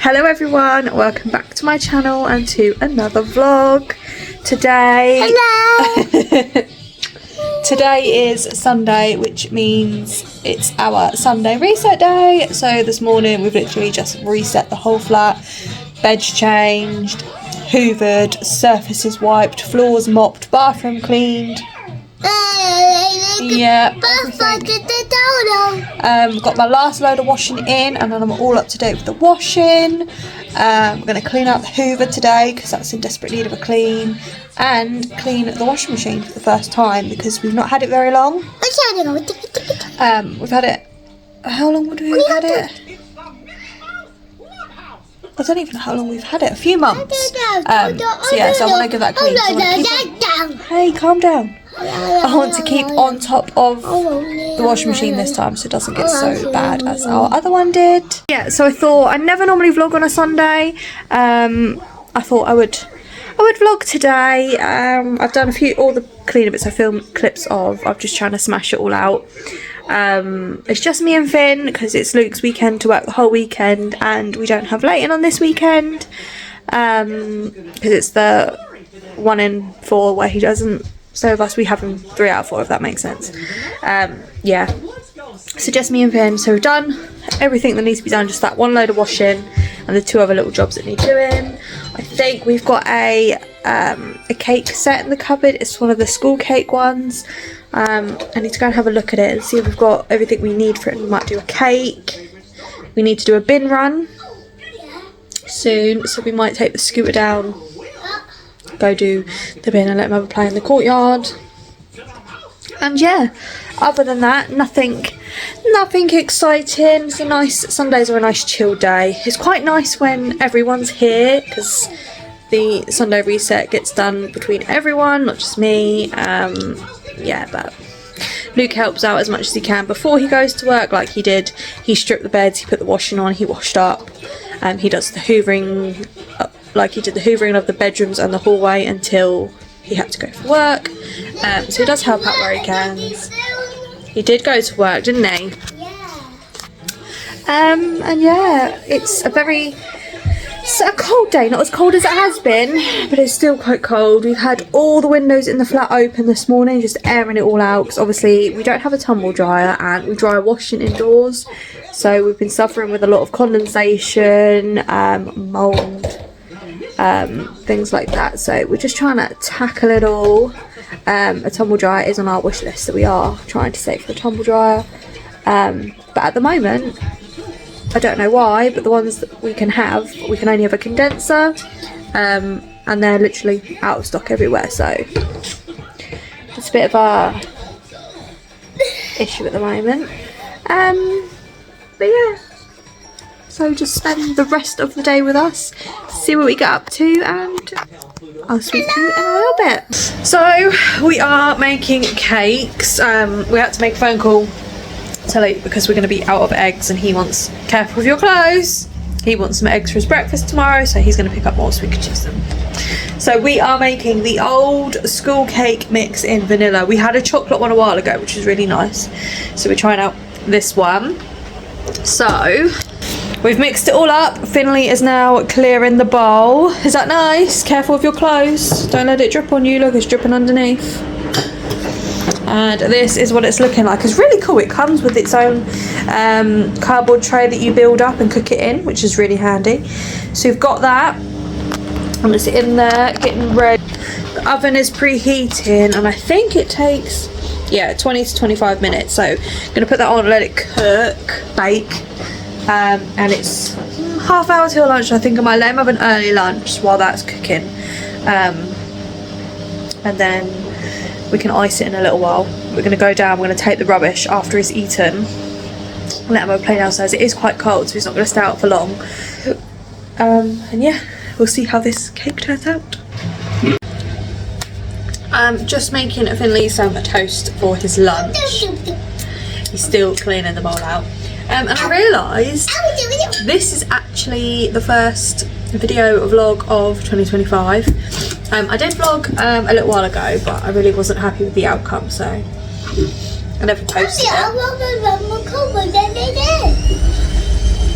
Hello everyone, welcome back to my channel and to another vlog. Today Today is Sunday, which means it's our Sunday reset day. So this morning we've literally just reset the whole flat, beds changed, hoovered, surfaces wiped, floors mopped, bathroom cleaned. Yeah, got my last load of washing in, and then I'm all up to date with the washing. I'm going to clean out the hoover today because that's in desperate need of a clean, and clean the washing machine for the first time because we've not had it very long. We've had it, how long would we have had it? I don't even know how long we've had it, a few months. So yeah, so I want to give that a clean. Hey, calm down. I want to keep on top of the washing machine this time so it doesn't get so bad as our other one did. Yeah, so I thought, I never normally vlog on a Sunday. I thought I would vlog today. I've done all the cleaner bits I filmed clips of. I'm just trying to smash it all out. It's just me and Finn because it's Luke's weekend to work the whole weekend, and we don't have Leighton on this weekend because it's the 1 in 4 where he doesn't stay with us. We have him 3 out of 4, if that makes sense. Yeah, so just me and Finn. So we've done everything that needs to be done, just that one load of washing and the 2 other little jobs that need doing. I think we've got a cake set in the cupboard. It's one of the school cake ones. I need to go and have a look at it and see if we've got everything we need for it. We might do a cake. We need to do a bin run soon, so we might take the scooter down, go do the bin and let Mother play in the courtyard. And yeah, other than that, nothing exciting. It's a nice, Sundays are a nice chill day. It's quite nice when everyone's here because the Sunday reset gets done between everyone, not just me. Yeah, but Luke helps out as much as he can before he goes to work, like he did. He stripped the beds, he put the washing on, he washed up, he does the hoovering, like he did the hoovering of the bedrooms and the hallway until he had to go for work. So he does help out where he can. He did go to work, didn't he? And yeah, it's a cold day, not as cold as it has been, but it's still quite cold. We've had all the windows in the flat open this morning, just airing it all out, because obviously we don't have a tumble dryer and we dry washing indoors, so we've been suffering with a lot of condensation, mould, things like that. So we're just trying to tackle it all. A tumble dryer is on our wish list, so we are trying to save for a tumble dryer, but at the moment I don't know why, but the ones that we can only have a condenser, and they're literally out of stock everywhere, so it's a bit of a issue at the moment. But yeah, so just spend the rest of the day with us, see what we get up to, and I'll speak to you in a little bit. So we are making cakes. We had to make a phone call to Luke because we're going to be out of eggs, and he wants, careful with your clothes, he wants some eggs for his breakfast tomorrow, so he's going to pick up more so we can choose them. So we are making the old school cake mix in vanilla. We had a chocolate one a while ago, which is really nice, so we're trying out this one. So we've mixed it all up. Finley is now clearing the bowl. Is that nice? Careful with your clothes, don't let it drip on you. Look, it's dripping underneath. And this is what it's looking like. It's really cool. It comes with its own cardboard tray that you build up and cook it in, which is really handy. So you've got that, and it's in there getting ready. The oven is preheating, and I think it takes 20 to 25 minutes. So I'm gonna put that on and let it bake, and it's half hour till lunch. I think I might let him have an early lunch while that's cooking, and then we can ice it in a little while. We're going to go down, we're going to take the rubbish after he's eaten, let him play downstairs. It is quite cold, so he's not going to stay out for long. And yeah, we'll see how this cake turns out. Just making Finley some toast for his lunch. He's still cleaning the bowl out. And I realised this is actually the first video vlog of 2025. I did vlog a little while ago, but I really wasn't happy with the outcome, so I never posted it.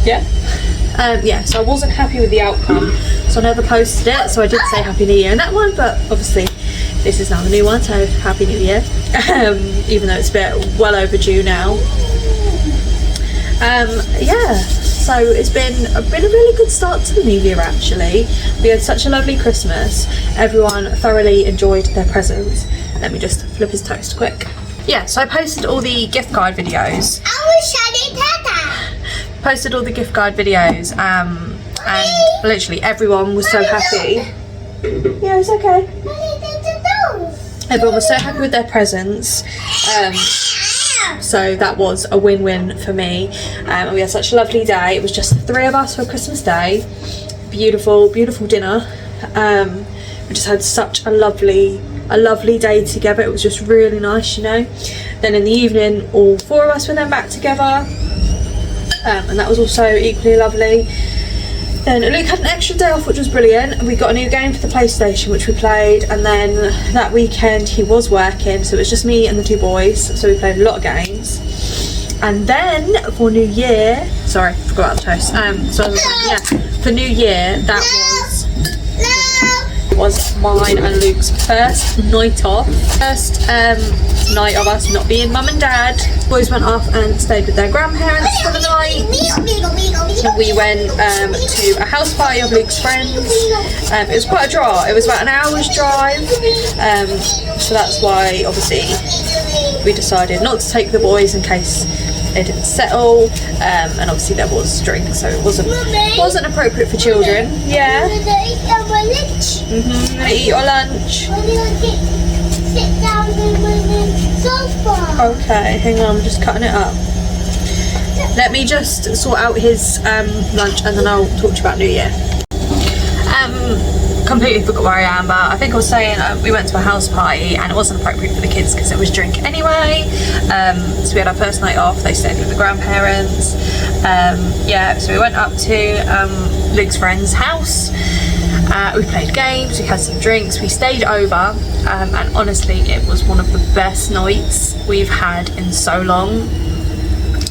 Yeah. Yeah, so I wasn't happy with the outcome, so I never posted it. So I did say Happy New Year in that one, but obviously this is now the new one, so Happy New Year. Even though it's a bit well overdue now. Yeah, so it's been a really good start to the new year actually. We had such a lovely Christmas. Everyone thoroughly enjoyed their presents. Let me just flip his toast quick. Yeah, so I posted all the gift card videos. Posted all the gift card videos, and literally everyone was so happy. Yeah, it's okay. Everyone was so happy with their presents. So that was a win-win for me. We had such a lovely day. It was just the three of us for Christmas Day. Beautiful dinner. We just had such a lovely day together. It was just really nice, you know. Then in the evening, all four of us were then back together, and that was also equally lovely. Then Luke had an extra day off, which was brilliant. We got a new game for the PlayStation, which we played, and then that weekend he was working, so it was just me and the two boys, so we played a lot of games. And then for New Year, sorry, forgot about the toast. Yeah, for New Year, that was mine and Luke's first night off. First night of us not being mum and dad. Boys went off and stayed with their grandparents for the night. We went to a house party of Luke's friends. It was quite a draw. It was about an hour's drive. So that's why obviously we decided not to take the boys in case they didn't settle, and obviously there was drink, so it wasn't appropriate for children. Yeah. I'm gonna eat your lunch. Sit down on the sofa. Okay, hang on, I'm just cutting it up. Let me just sort out his lunch, and then I'll talk to you about New Year. Completely forgot where I am, but I think I was saying we went to a house party and it wasn't appropriate for the kids because it was drink anyway. So we had our first night off. They stayed with the grandparents. Yeah, so we went up to Luke's friend's house. We played games, we had some drinks, we stayed over, and honestly it was one of the best nights we've had in so long.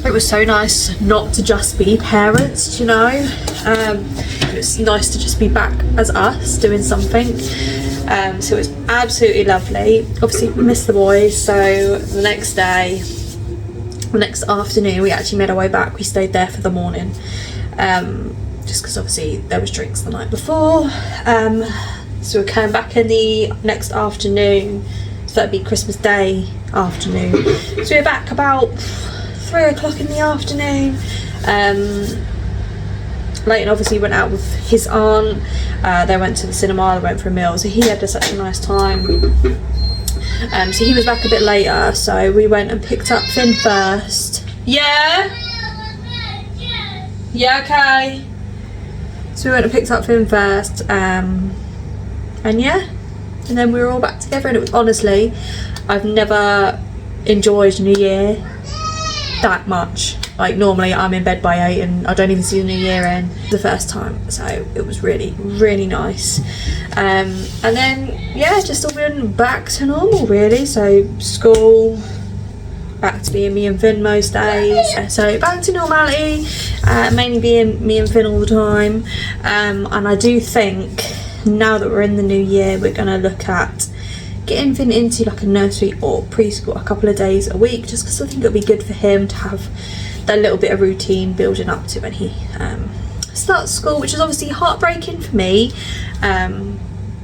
It was so nice not to just be parents, you know. It was nice to just be back as us doing something. So it was absolutely lovely. Obviously we missed the boys, so the next day, the next afternoon, we actually made our way back. We stayed there for the morning, just because obviously there was drinks the night before. So we came back in the next afternoon, so that'd be Christmas Day afternoon. So we were back about 3 o'clock in the afternoon. Leighton obviously went out with his aunt. They went to the cinema, they went for a meal, so he had such a nice time. So he was back a bit later, so we went and picked up Finn first. Yeah? Yeah, okay. So we went and picked up Finn first, and yeah, and then we were all back together, and it was, honestly, I've never enjoyed New Year that much. Like normally I'm in bed by 8 and I don't even see the New Year in the first time, so it was really nice. And then yeah, just all been back to normal really, so school, back to being me and Finn most days, so back to normality, mainly being me and Finn all the time. And I do think now that we're in the new year, we're going to look at getting Finn into like a nursery or preschool a couple of days a week, just because I think it'll be good for him to have that little bit of routine building up to when he starts school, which is obviously heartbreaking for me,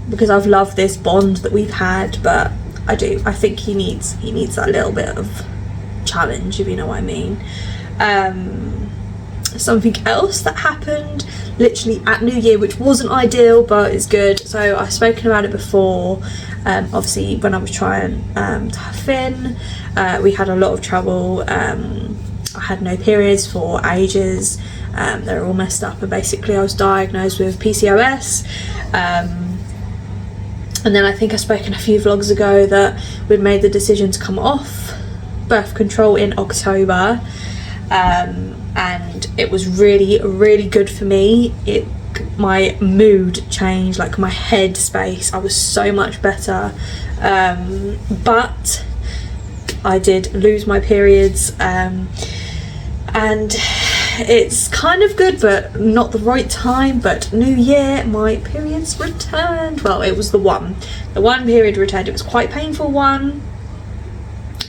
because I've loved this bond that we've had, but I think he needs that little bit of challenge, if you know what I mean. Something else that happened literally at New Year, which wasn't ideal but it's good, so I've spoken about it before. Obviously when I was trying to have Finn, we had a lot of trouble. I had no periods for ages. They were all messed up, and basically I was diagnosed with PCOS. And then I think I spoke in a few vlogs ago that we'd made the decision to come off birth control in October, and it was really good for me. My mood changed, like my head space, I was so much better, but I did lose my periods, and it's kind of good but not the right time. But New Year, my periods returned. Well, it was the one period returned. It was quite a painful one.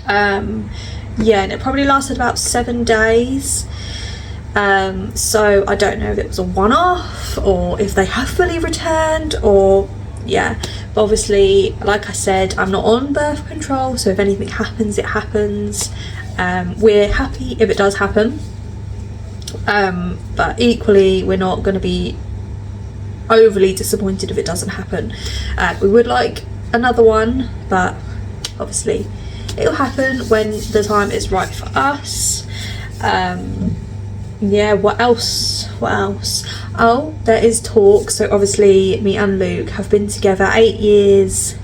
Yeah, and it probably lasted about 7 days. So I don't know if it was a one-off or if they have fully returned, or yeah. But obviously, like I said, I'm not on birth control, so if anything happens, it happens. We're happy if it does happen, but equally we're not going to be overly disappointed if it doesn't happen. We would like another one, but obviously it'll happen when the time is right for us. Yeah, what else? Oh, there is talk. So obviously me and Luke have been together 8 years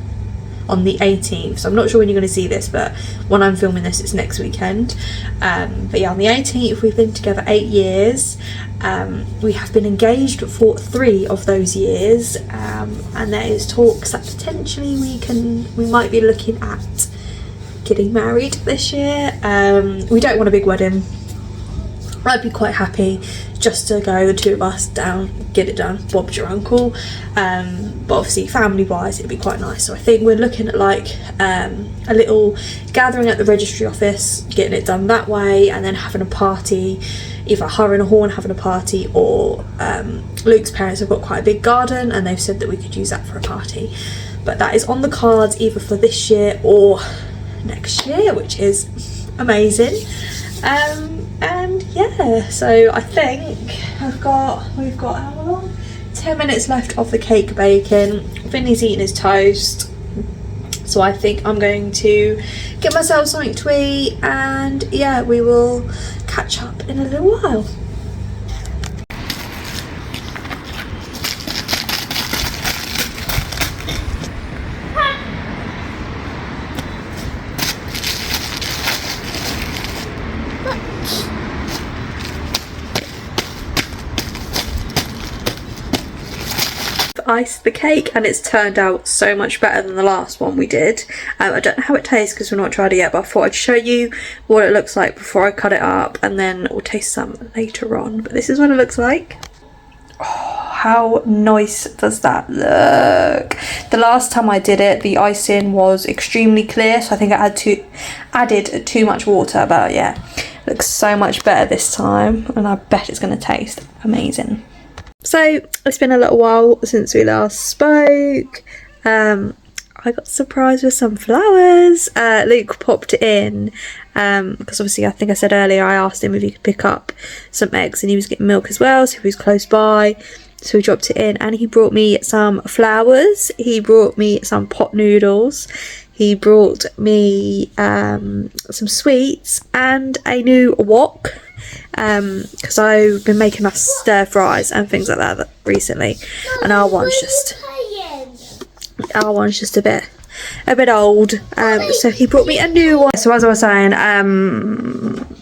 on the 18th. So I'm not sure when you're going to see this, but when I'm filming this, it's next weekend. But yeah, on the 18th, we've been together 8 years. We have been engaged for 3 of those years. And there is talks that potentially we might be looking at getting married this year. We don't want a big wedding. I'd be quite happy just to go, the 2 of us, down, get it done, Bob's your uncle. But obviously family wise it'd be quite nice, so I think we're looking at like a little gathering at the registry office, getting it done that way, and then having a party, either her and a horn having a party, or Luke's parents have got quite a big garden and they've said that we could use that for a party. But that is on the cards either for this year or next year, which is amazing. And yeah, so I think we've got how long? 10 minutes left of the cake baking. Finney's eating his toast, so I think I'm going to get myself something to eat, and yeah, we will catch up in a little while. Iced the cake and it's turned out so much better than the last one we did. I don't know how it tastes because we've not tried it yet, but I thought I'd show you what it looks like before I cut it up, and then we'll taste some later on. But this is what it looks like. Oh, how nice does that look? The last time I did it, the icing was extremely clear, so I think I added too much water, but yeah, it looks so much better this time, and I bet it's going to taste amazing. So it's been a little while since we last spoke. I got surprised with some flowers. Luke popped it in because obviously I think I said earlier I asked him if he could pick up some eggs, and he was getting milk as well, so he was close by, so he dropped it in, and he brought me some flowers, he brought me some pot noodles, he brought me some sweets and a new wok, because I've been making my stir fries and things like that recently, and our one's just a bit old. So he brought me a new one. So as I was saying,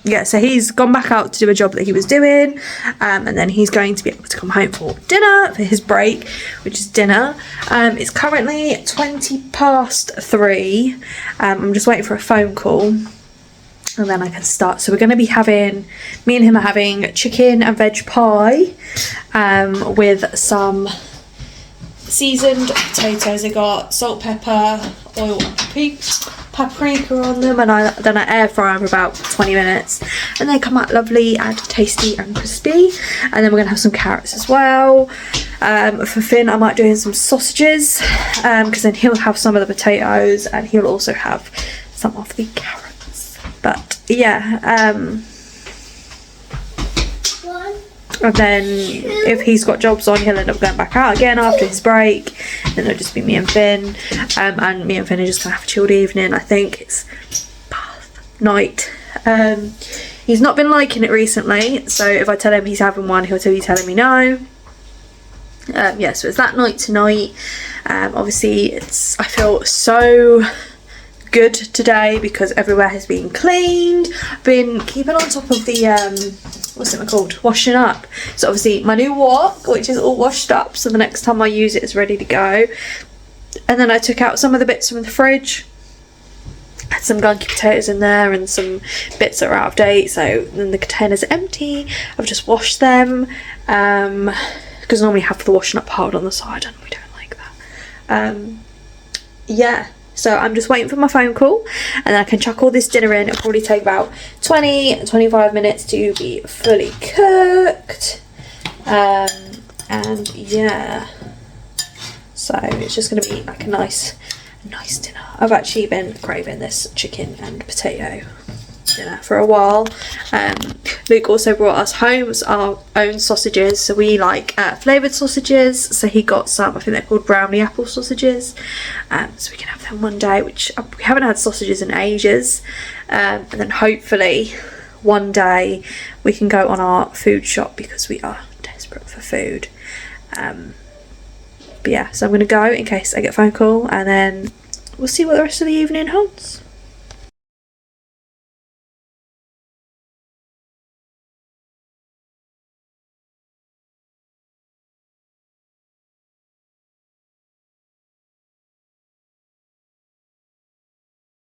yeah, so he's gone back out to do a job that he was doing, and then he's going to be able to come home for dinner, for his break, which is dinner. It's currently 3:20. I'm just waiting for a phone call, and then I can start. So we're going to be having, me and him are having chicken and veg pie with some seasoned potatoes. I got salt, pepper, oil and paprika on them, and then I air fry for about 20 minutes, and they come out lovely and tasty and crispy. And then we're going to have some carrots as well. For Finn, I might do some sausages, because then he'll have some of the potatoes and he'll also have some of the carrots. But yeah, and then if he's got jobs on, he'll end up going back out again after his break. Then it'll just be me and Finn, and me and Finn are just gonna have a chilled evening. I think it's bath night. He's not been liking it recently, so if I tell him he's having one, he'll be telling me no. Yeah, so it's that night tonight. Obviously I feel so good today because everywhere has been cleaned. Been keeping on top of the what's it called, washing up. So obviously my new wok, which is all washed up, so the next time I use it, it's ready to go. And then I took out some of the bits from the fridge, had some gunky potatoes in there and some bits that are out of date, so then the containers are empty. I've just washed them because normally have the washing up piled on the side and we don't like that. Yeah, so I'm just waiting for my phone call and then I can chuck all this dinner in. It'll probably take about 20-25 minutes to be fully cooked. And yeah, so it's just going to be like a nice dinner. I've actually been craving this chicken and potato dinner for a while. Luke also brought us home our own sausages, so we like flavoured sausages, so he got some, I think they're called brownie apple sausages, so we can have them one day, which we haven't had sausages in ages, and then hopefully one day we can go on our food shop because we are desperate for food. But yeah, so I'm going to go in case I get a phone call and then we'll see what the rest of the evening holds.